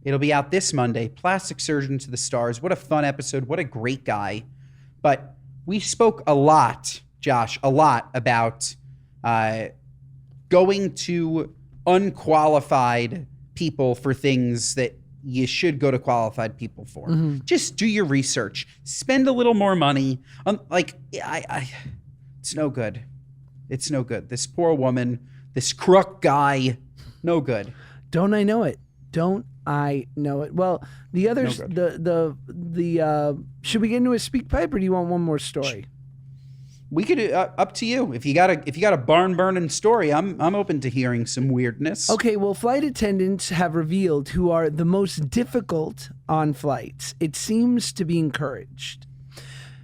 It'll be out this Monday. Plastic Surgeon to the Stars. What a fun episode. What a great guy. But we spoke a lot, Josh, about going to unqualified people for things that you should go to qualified people for. Just do your research. Spend a little more money. It's no good. It's no good. This poor woman, this crook guy, no good. Don't I know it? Don't I know it? Well, the others, should we get into a speak pipe, or do you want one more story? We could up to you. If you got a barn burning story, I'm open to hearing some weirdness. Okay, well, flight attendants have revealed who are the most difficult on flights. It seems to be encouraged.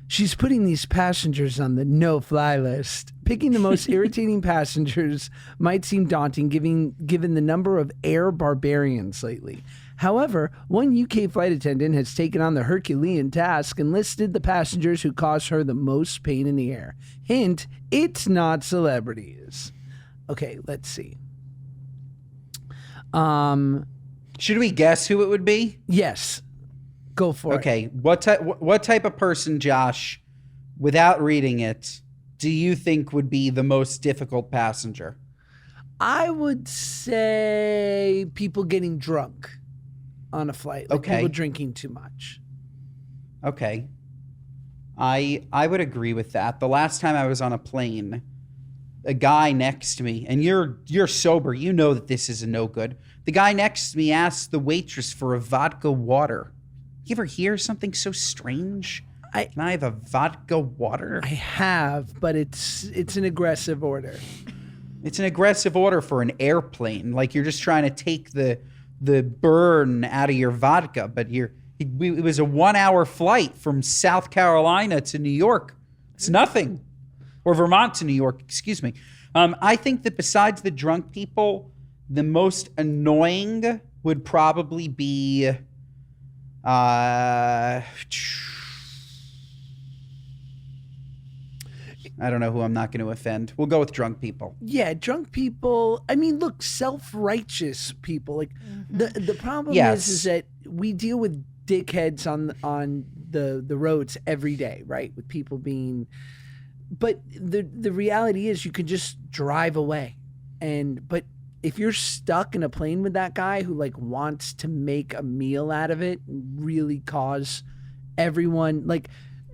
She's putting these passengers on the no-fly list. Picking the most irritating passengers might seem daunting given the number of air barbarians lately. However, one UK flight attendant has taken on the Herculean task and listed the passengers who cause her the most pain in the air. Hint, it's not celebrities. Okay, let's see. Should we guess who it would be? Yes. Go for it. Okay, what type of person, Josh, without reading it, do you think would be the most difficult passenger? I would say people getting drunk on a flight. Like people drinking too much. Okay. I would agree with that. The last time I was on a plane, a guy next to me, and you're sober, you know that this is a no good. The guy next to me asked the waitress for a vodka water. You ever hear something so strange? Can I have a vodka water? I have, but it's an aggressive order. It's an aggressive order for an airplane. Like you're just trying to take the burn out of your vodka, but it was a 1-hour flight from South Carolina to New York. It's nothing. Or Vermont to New York, excuse me. I think that besides the drunk people, the most annoying would probably be I don't know who I'm not going to offend. We'll go with drunk people. Yeah, drunk people. I mean, look, self-righteous people. Like the problem is that we deal with dickheads on the roads every day, right? With people being, but the reality is you can just drive away, but if you're stuck in a plane with that guy who like wants to make a meal out of it and really cause everyone, like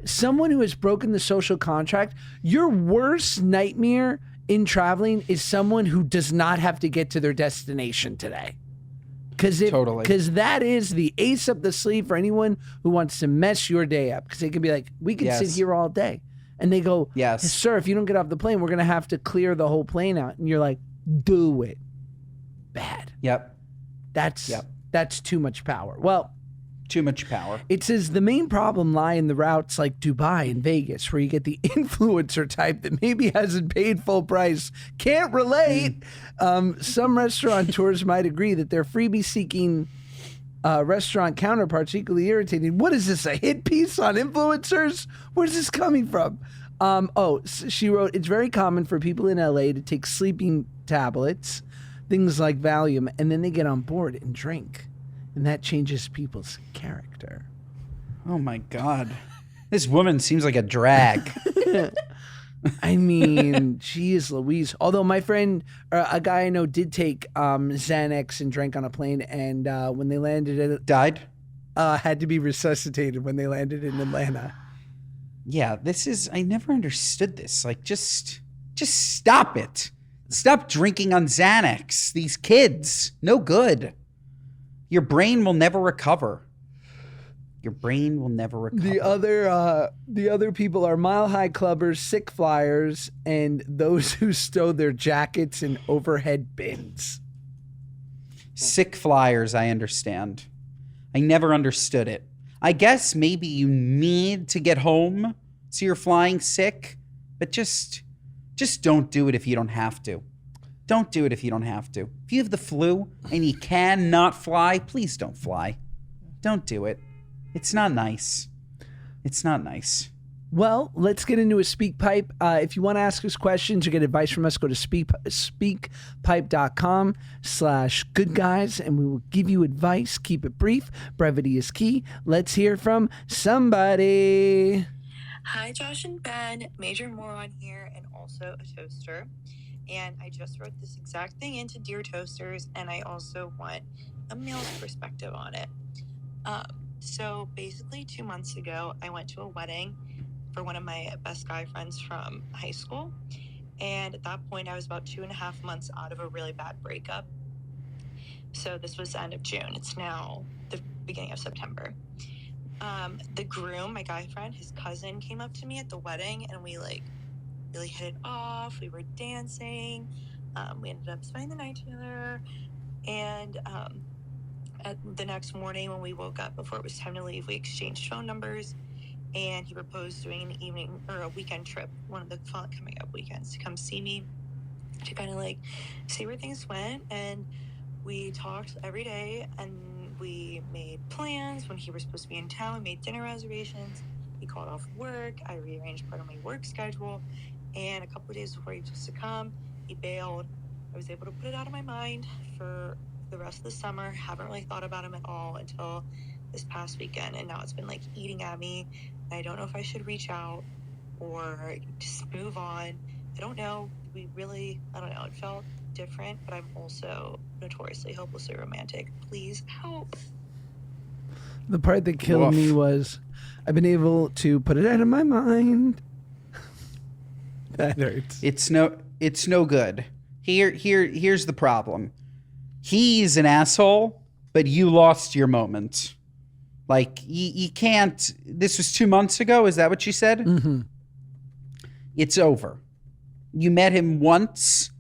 someone who has broken the social contract, your worst nightmare in traveling is someone who does not have to get to their destination today. Because that is the ace up the sleeve for anyone who wants to mess your day up. Because they can be like, we can sit here all day. And they go, yes, sir, if you don't get off the plane, we're going to have to clear the whole plane out. And you're like, do it. Bad. Yep. That's too much power. Well, too much power. It says the main problem lie in the routes like Dubai and Vegas, where you get the influencer type that maybe hasn't paid full price. Can't relate. Some restaurateurs might agree that their freebie-seeking restaurant counterparts equally irritating. What is this, a hit piece on influencers? Where's this coming from? She wrote, it's very common for people in LA to take sleeping tablets, things like Valium, and then they get on board and drink. And that changes people's character. Oh, my God. This woman seems like a drag. I mean, geez Louise. Although my friend, a guy I know, did take Xanax and drank on a plane, and when they landed... Died? Had to be resuscitated when they landed in Atlanta. Yeah, I never understood this. Like, just stop it. Stop drinking on Xanax. These kids, no good. Your brain will never recover. Your brain will never recover. The other people are mile high clubbers, sick flyers, and those who stow their jackets in overhead bins. Sick flyers, I understand. I never understood it. I guess maybe you need to get home so you're flying sick, but just don't do it if you don't have to. Don't do it if you don't have to. If you have the flu and you cannot fly, please don't fly. Don't do it. It's not nice. It's not nice. Well, let's get into a speak pipe. If you want to ask us questions or get advice from us, go to speakpipe.com/goodguys, and we will give you advice. Keep it brief. Brevity is key. Let's hear from somebody. Hi, Josh and Ben. Major moron here and also a toaster. And I just wrote this exact thing into Dear Toasters, and I also want a male's perspective on it. So basically 2 months ago, I went to a wedding for one of my best guy friends from high school. And at that point, I was about 2.5 months out of a really bad breakup. So this was the end of June. It's now the beginning of September. The groom, my guy friend, his cousin came up to me at the wedding, and we like really hit it off. We were dancing. We ended up spending the night together. And at the next morning when we woke up before it was time to leave, we exchanged phone numbers, and he proposed doing an evening or a weekend trip, one of the coming up weekends, to come see me, to kind of like see where things went. And we talked every day, and we made plans. When he was supposed to be in town, we made dinner reservations. He called off work. I rearranged part of my work schedule. And a couple of days before he was supposed to come, he bailed. I was able to put it out of my mind for the rest of the summer. Haven't really thought about him at all until this past weekend. And now it's been like eating at me. I don't know if I should reach out or just move on. I don't know. I don't know. It felt different, but I'm also notoriously hopelessly romantic. Please help. The part that killed me was I've been able to put it out of my mind. That hurts. It's no good. Here's the problem. He's an asshole, but you lost your moment. Like, you can't... This was 2 months ago, is that what you said? Mm-hmm. It's over. You met him once.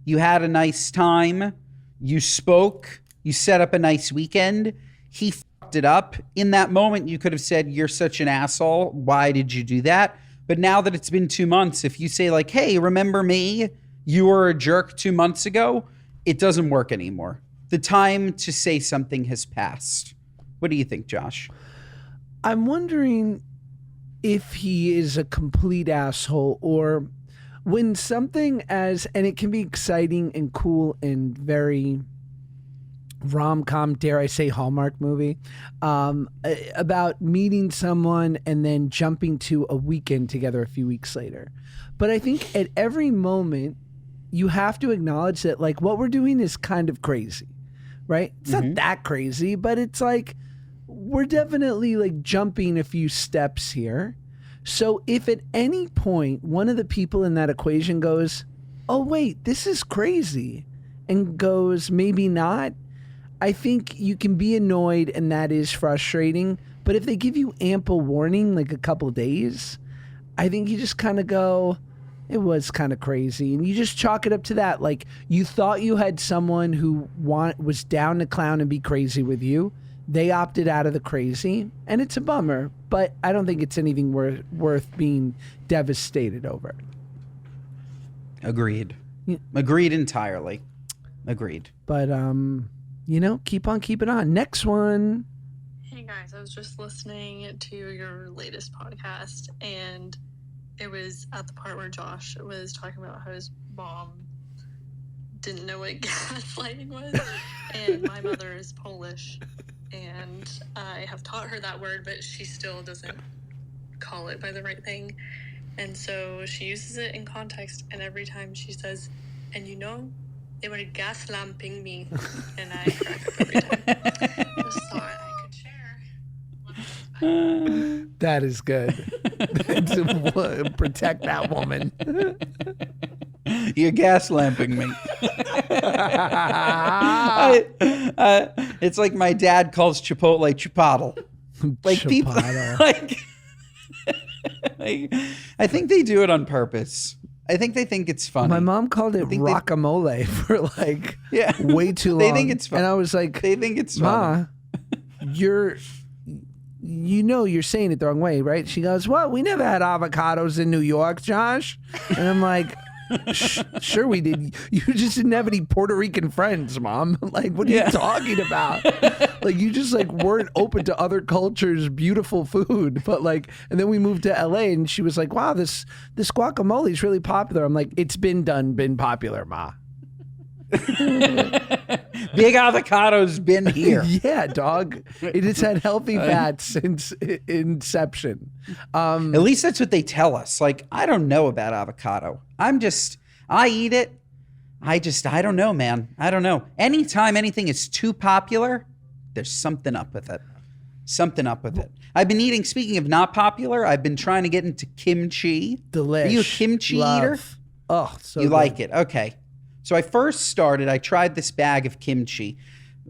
You had a nice time. You spoke. You set up a nice weekend. He fucked it up. In that moment, you could have said, you're such an asshole. Why did you do that? But now that it's been 2 months, if you say like, hey, remember me? You were a jerk 2 months ago. It doesn't work anymore. The time to say something has passed. What do you think, Josh? I'm wondering if he is a complete asshole, or when something and it can be exciting and cool and very rom-com, dare I say Hallmark movie, about meeting someone and then jumping to a weekend together a few weeks later. But I think at every moment, you have to acknowledge that like what we're doing is kind of crazy, right? It's not that crazy, but it's like we're definitely like jumping a few steps here. So if at any point one of the people in that equation goes, oh wait, this is crazy, and goes, maybe not, I think you can be annoyed, and that is frustrating. But if they give you ample warning, like a couple days, I think you just kind of go, it was kind of crazy. And you just chalk it up to that. Like, you thought you had someone who was down to clown and be crazy with you. They opted out of the crazy, and it's a bummer. But I don't think it's anything worth being devastated over. Agreed. Agreed entirely. Agreed. But, keep on keeping on. Next one. Hey guys, I was just listening to your latest podcast, and it was at the part where Josh was talking about how his mom didn't know what gaslighting was. And my mother is Polish, and I have taught her that word, but she still doesn't call it by the right thing. And so she uses it in context, and every time she says, and they were gaslamping me, and I crack up every time. Just thought I could share. That is good. Protect that woman. You're gaslamping me. It's like my dad calls Chipotle Chipotle. Like Chipotle. People, like, I think they do it on purpose. I think they think it's funny. My mom called it rockamole for way too long. They think it's funny. And I was like, they think it's funny. Ma, you're saying it the wrong way, right? She goes, well, we never had avocados in New York, Josh. And I'm like, sure we did. You just didn't have any Puerto Rican friends, Mom. Like, what are you talking about? Like, you just weren't open to other cultures' beautiful food. But and then we moved to LA, and she was like, wow, this guacamole is really popular. I'm like, it's been popular, Ma. Big avocado's been here. Yeah, dog. It has had healthy fats since inception. At least that's what they tell us. Like, I don't know about avocado. I eat it. I don't know, man. I don't know. Anytime anything is too popular, there's something up with it. Something up with it. I've been eating, speaking of not popular, I've been trying to get into kimchi. Delish. Are you a kimchi eater? Oh, so you good. like it? Okay. So I tried this bag of kimchi.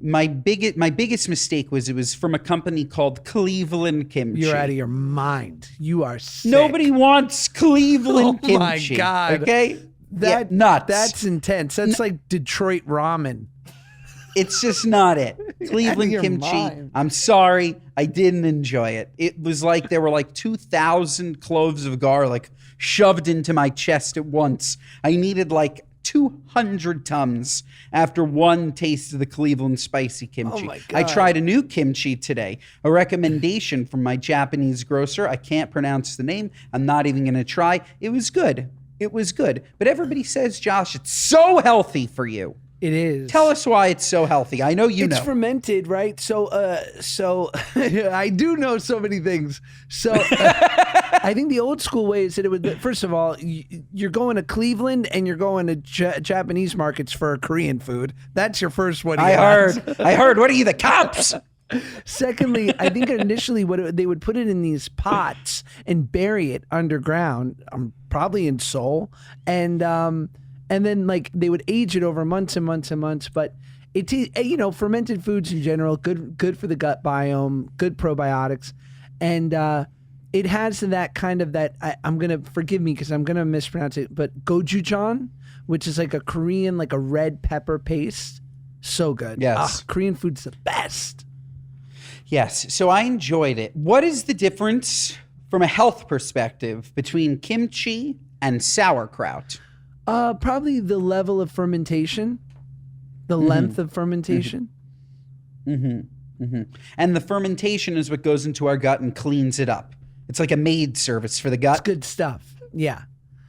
My biggest mistake was it was from a company called Cleveland Kimchi. You're out of your mind. You are sick. Nobody wants Cleveland kimchi. Oh my God. Okay? Nuts. That's intense. That's like Detroit ramen. It's just not it. Cleveland kimchi. Mind. I'm sorry. I didn't enjoy it. It was like there were like 2,000 cloves of garlic shoved into my chest at once. I needed like 200 Tums after one taste of the Cleveland spicy kimchi. Oh my God. I tried a new kimchi today, a recommendation from my Japanese grocer. I can't pronounce the name. I'm not even going to try. It was good. It was good. But everybody says, Josh, it's so healthy for you. It is. Tell us why it's so healthy. I know you know. It's fermented, right? So I do know so many things. So I think the old school way is that it would, first of all, you're going to Cleveland and you're going to Japanese markets for Korean food. That's your first one. I heard. What are you, the cops? Secondly, I think initially they would put it in these pots and bury it underground, probably in Seoul, and then like they would age it over months and months and months. But fermented foods in general, good for the gut biome, good probiotics, and it has that kind of I'm gonna forgive me because I'm gonna mispronounce it, but gochujang, which is like a Korean, like a red pepper paste, so good. Yes, Korean food's the best. Yes, so I enjoyed it. What is the difference from a health perspective between kimchi and sauerkraut? Probably the level of fermentation, the length of fermentation. And the fermentation is what goes into our gut and cleans it up. It's like a maid service for the gut. It's good stuff. Yeah.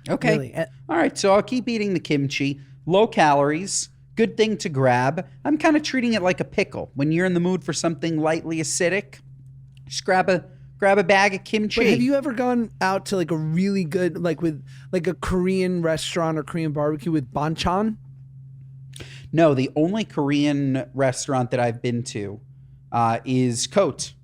Okay. Really. All right, so I'll keep eating the kimchi. Low calories, good thing to grab. I'm kind of treating it like a pickle. When you're in the mood for something lightly acidic, just grab a bag of kimchi. But have you ever gone out to like a really good, like with like a Korean restaurant or Korean barbecue with banchan? No, the only Korean restaurant that I've been to is Kote,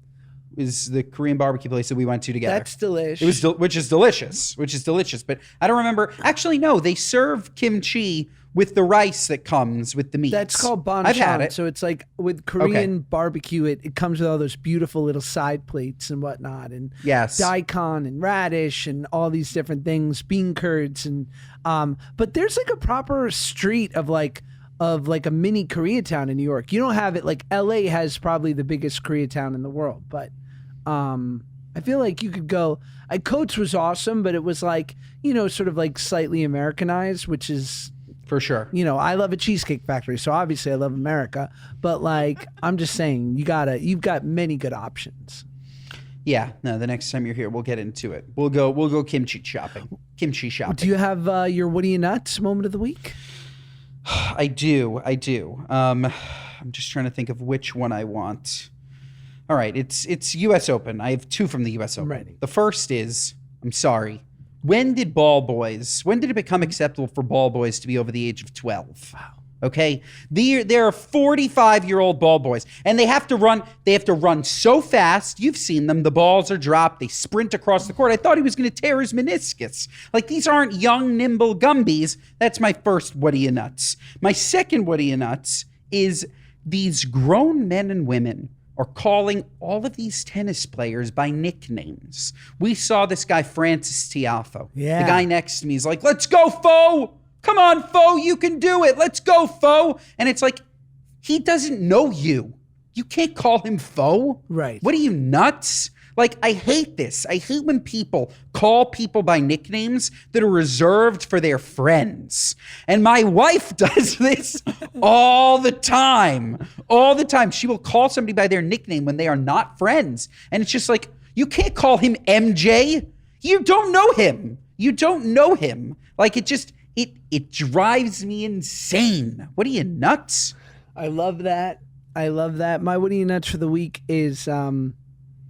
is the Korean barbecue place that we went to together. That's delicious. It was which is delicious. But I don't remember. Actually, no, they serve kimchi with the rice that comes with the meats. That's called banchan. I've had it. So it's like with Korean barbecue, it comes with all those beautiful little side plates and whatnot, and yes, daikon and radish and all these different things, bean curds and but there's like a proper street of like a mini Koreatown in New York. You don't have it like LA has probably the biggest Koreatown in the world, but I feel like you could go. Coates was awesome, but it was like, sort of like slightly Americanized, which is for sure. I love a Cheesecake Factory, so obviously I love America. But like, I'm just saying, you've got many good options. Yeah, no. The next time you're here, we'll get into it. We'll go kimchi shopping. Do you have your What Are You Nuts moment of the week? I do. I'm just trying to think of which one I want. All right, it's U.S. Open. I have two from the U.S. Open. Ready. The first is, I'm sorry, when did it become acceptable for ball boys to be over the age of 12? Wow. Okay, there are 45-year-old ball boys, and they have to run so fast. You've seen them. The balls are dropped. They sprint across the court. I thought he was going to tear his meniscus. Like, these aren't young, nimble Gumbies. That's my first What Are You Nuts. My second What Are You Nuts is these grown men and women are calling all of these tennis players by nicknames. We saw this guy, Francis Tiafoe. Yeah. The guy next to me is like, let's go, Foe. Come on, Foe, you can do it. Let's go, Foe. And it's like, he doesn't know you. You can't call him Foe. Right. What are you, nuts? Like, I hate this. I hate when people call people by nicknames that are reserved for their friends. And my wife does this all the time. All the time. She will call somebody by their nickname when they are not friends. And it's just like, you can't call him MJ. You don't know him. You don't know him. Like, it drives me insane. What are you, nuts? I love that. My What Are You Nuts for the week is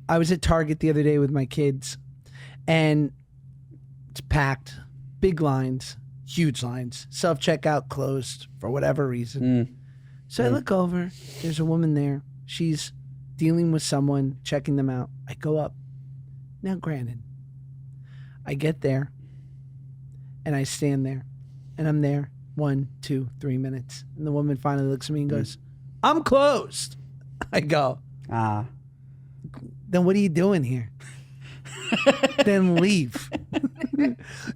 I was at Target the other day with my kids, and it's packed, big lines, huge lines. Self-checkout closed for whatever reason. So I look over. There's a woman there. She's dealing with someone, checking them out. I go up. Now, granted, I get there, and I stand there, and I'm there 1, 2, 3 minutes. And the woman finally looks at me and goes, I'm closed. I go, then what are you doing here? Then leave.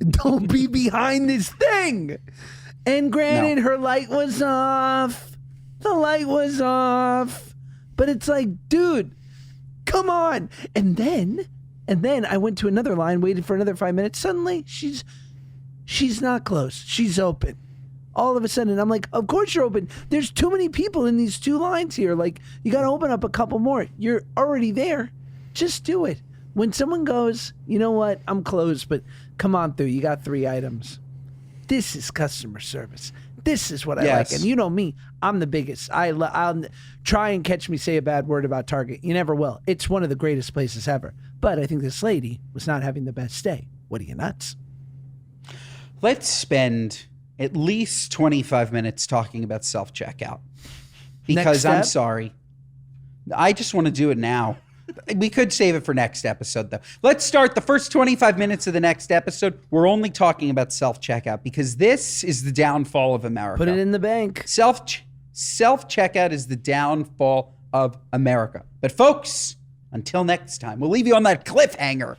Don't be behind this thing. And granted, her light was off. The light was off. But it's like, dude, come on. And then I went to another line, waited for another 5 minutes. Suddenly, she's not closed. She's open. All of a sudden, I'm like, of course you're open. There's too many people in these 2 lines here. Like, you got to open up a couple more. You're already there. Just do it. When someone goes, you know what, I'm closed, but come on through. You got 3 items. This is customer service. This is what I like. And you know me, I'm the biggest. I'll try and catch me say a bad word about Target. You never will. It's one of the greatest places ever. But I think this lady was not having the best day. What are you, nuts? Let's spend at least 25 minutes talking about self-checkout. Because I'm sorry. I just want to do it now. We could save it for next episode, though. Let's start the first 25 minutes of the next episode. We're only talking about self-checkout because this is the downfall of America. Put it in the bank. Self-checkout is the downfall of America. But folks, until next time, we'll leave you on that cliffhanger.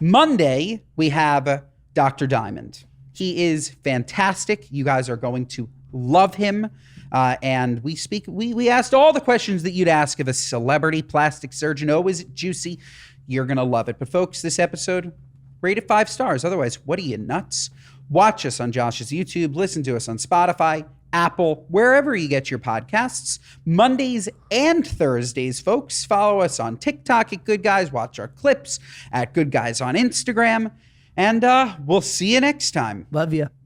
Monday, we have Dr. Diamond. He is fantastic. You guys are going to love him. And we asked all the questions that you'd ask of a celebrity plastic surgeon. Oh, is it juicy? You're going to love it. But folks, this episode, rate it 5 stars. Otherwise, what are you, nuts? Watch us on Josh's YouTube. Listen to us on Spotify, Apple, wherever you get your podcasts. Mondays and Thursdays, folks. Follow us on TikTok at Good Guys. Watch our clips at Good Guys on Instagram. And we'll see you next time. Love you.